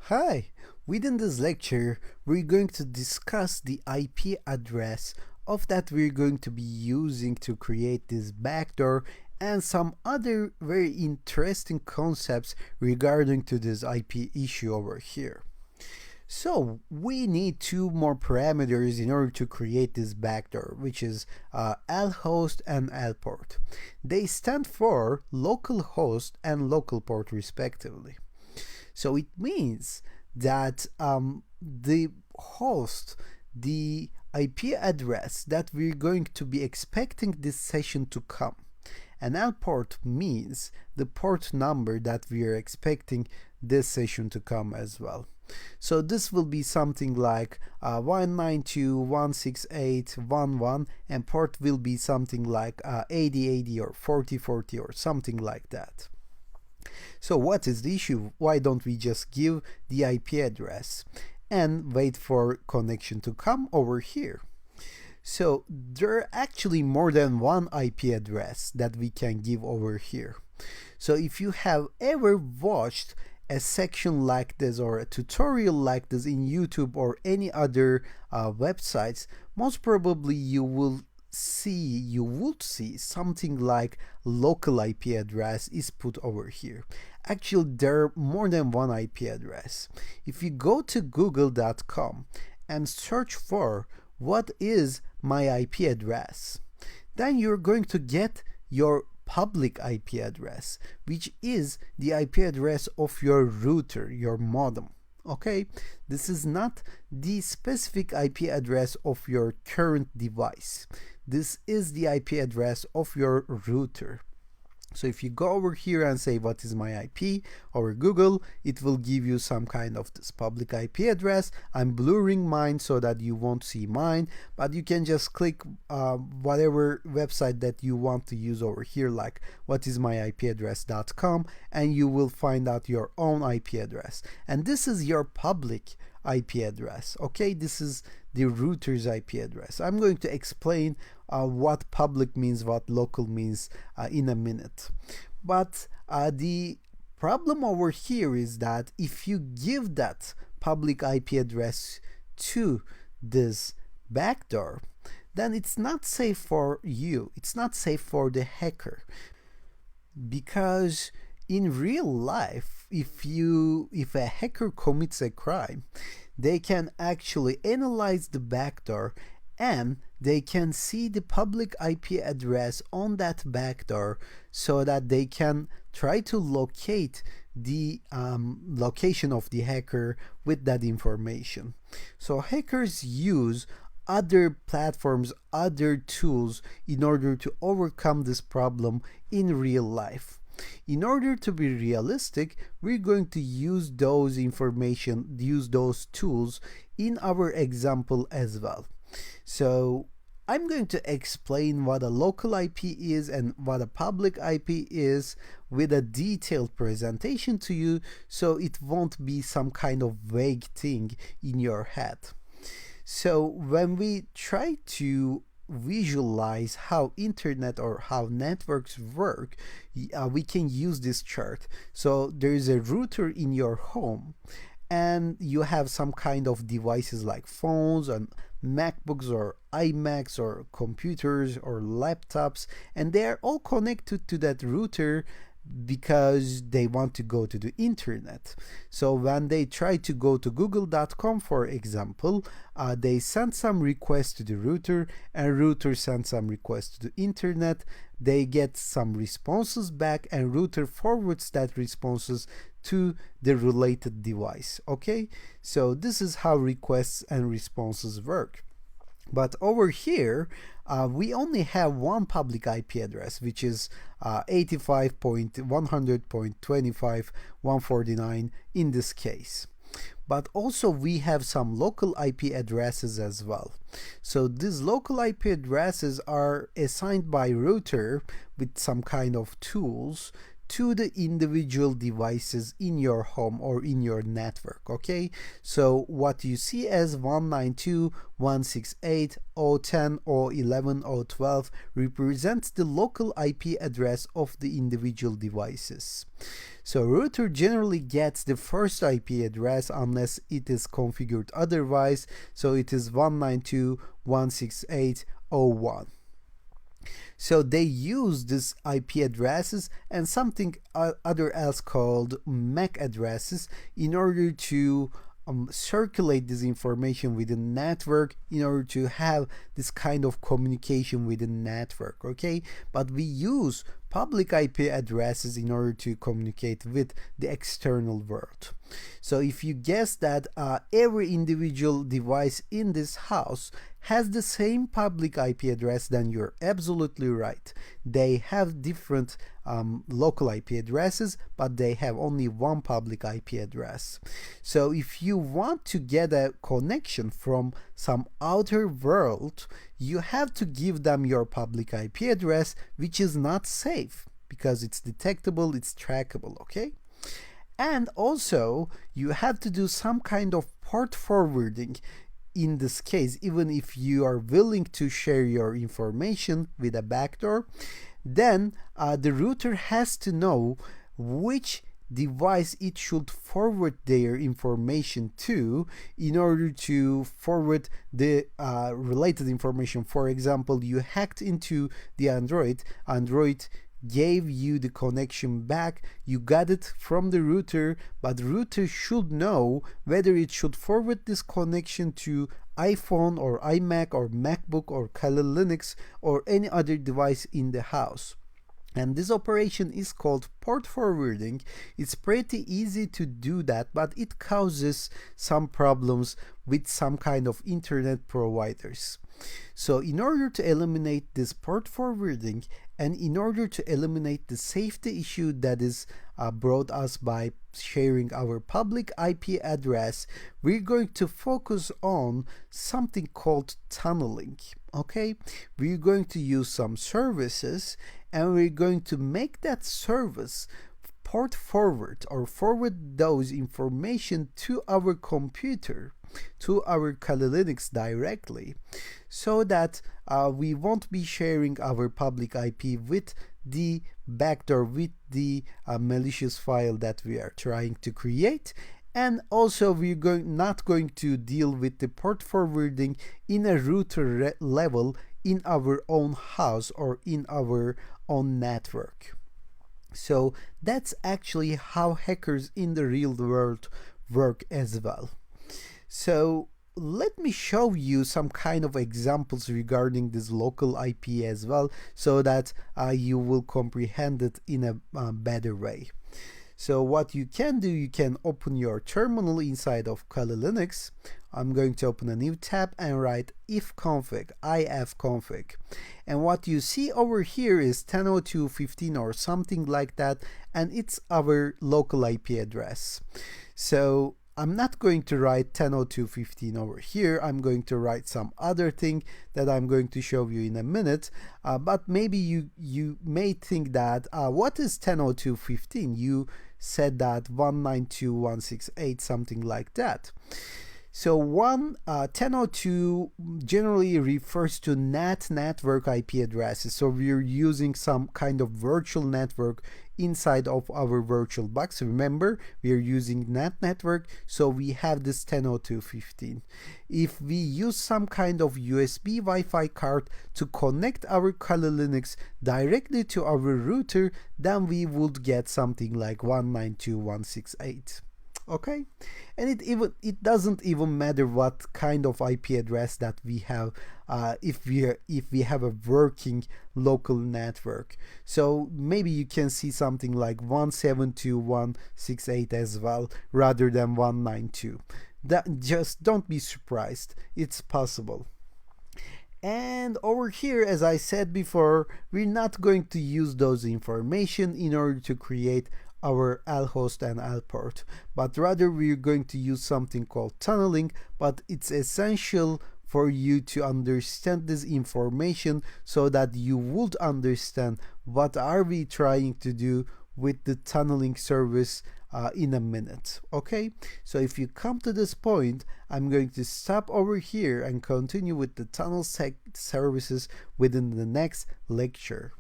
Hi! Within this lecture, we're going to discuss the IP address of that we're going to be using to create this backdoor and some other very interesting concepts regarding to this IP issue over here. So we need two more parameters in order to create this backdoor, which is lhost and lport. They stand for local host and local port respectively. So it means that the host, the IP address that we're going to be expecting this session to come. And lport means the port number that we are expecting this session to come as well. So this will be something like 192.168.1.1 and port will be something like 8080 or 4040 or something like that. So what is the issue? Why don't we just give the IP address and wait for connection to come over here? So there are actually more than one IP address that we can give over here. So if you have ever watched a section like this or a tutorial like this in YouTube or any other websites, most probably you would see something like local IP address is put over here. Actually, there are more than one IP address. If you go to google.com and search for what is my IP address, then you're going to get your public IP address, which is the IP address of your router, your modem. Okay, this is not the specific IP address of your current device. This is the IP address of your router. So if you go over here and say what is my IP over Google, it will give you some kind of this public IP address. I'm blurring mine so that you won't see mine, but you can just click whatever website that you want to use over here, like whatismyipaddress.com, and you will find out your own IP address. And this is your public IP address. Okay, this is the router's IP address. I'm going to explain what public means, what local means in a minute. But the problem over here is that if you give that public IP address to this backdoor, then it's not safe for you. It's not safe for the hacker, because in real life, if a hacker commits a crime, they can actually analyze the backdoor and they can see the public IP address on that backdoor so that they can try to locate the location of the hacker with that information. So hackers use other platforms, other tools in order to overcome this problem in real life. In order to be realistic, we're going to use those tools in our example as well. So I'm going to explain what a local IP is and what a public IP is with a detailed presentation to you, so it won't be some kind of vague thing in your head. So when we try to visualize how internet or how networks work, we can use this chart. So there is a router in your home and you have some kind of devices like phones and MacBooks or iMacs or computers or laptops, and they are all connected to that router because they want to go to the internet. So when they try to go to google.com, for example, they send some requests to the router and router sends some requests to the internet. They get some responses back and router forwards that responses to the related device. Okay, so this is how requests and responses work. But over here, we only have one public IP address, which is 85.100.25.149 in this case. But also we have some local IP addresses as well. So these local IP addresses are assigned by router with some kind of tools to the individual devices in your home or in your network. Okay, so what you see as 192.168.0.10.0.11.0.12 represents the local IP address of the individual devices. So router generally gets the first IP address unless it is configured otherwise, so it is 192.168.0.1. So they use this IP addresses and something other else called MAC addresses in order to circulate this information within network, in order to have this kind of communication within network. Okay, but we use public IP addresses in order to communicate with the external world. So if you guess that every individual device in this house has the same public IP address, then you're absolutely right. They have different local IP addresses, but they have only one public IP address. So if you want to get a connection from some outer world, you have to give them your public IP address, which is not safe because it's detectable, it's trackable, okay? And also, you have to do some kind of port forwarding in this case. Even if you are willing to share your information with a backdoor, then the router has to know which device it should forward their information to in order to forward the related information. For example, you hacked into the Android gave you the connection back, you got it from the router, but the router should know whether it should forward this connection to iPhone or iMac or MacBook or Kali Linux or any other device in the house. And this operation is called port forwarding. It's pretty easy to do that, but it causes some problems with some kind of internet providers. So in order to eliminate this port forwarding and in order to eliminate the safety issue that is brought us by sharing our public IP address, we're going to focus on something called tunneling. Okay, we're going to use some services and we're going to make that service port forward or forward those information to our computer, to our Kali Linux directly, so that we won't be sharing our public IP with the backdoor, with the malicious file that we are trying to create. And also we're not going to deal with the port forwarding in a router level in our own house or in our own network. So that's actually how hackers in the real world work as well. So let me show you some kind of examples regarding this local IP as well, so that you will comprehend it in a better way. So what you can do, you can open your terminal inside of Kali Linux. I'm going to open a new tab and write ifconfig, ifconfig. And what you see over here is 10.02.15 or something like that, and it's our local IP address. So I'm not going to write 10.02.15 over here. I'm going to write some other thing that I'm going to show you in a minute. But maybe you may think that what is 10.02.15? You said that 192.168, something like that. So 10.02 generally refers to NAT network IP addresses. So we're using some kind of virtual network inside of our virtual box. Remember, we are using NAT network, so we have this 10.02.15. If we use some kind of USB Wi-Fi card to connect our Kali Linux directly to our router, then we would get something like 192.168. Okay, and it doesn't even matter what kind of IP address that we have, if we have a working local network. So maybe you can see something like 172.168 as well, rather than 192. That, just don't be surprised, it's possible. And over here, as I said before, we're not going to use those information in order to create our lhost and lport, but rather we're going to use something called tunneling. But it's essential for you to understand this information so that you would understand what are we trying to do, with the tunneling service in a minute. Okay, so if you come to this point, I'm going to stop over here and continue with the tunnel services within the next lecture.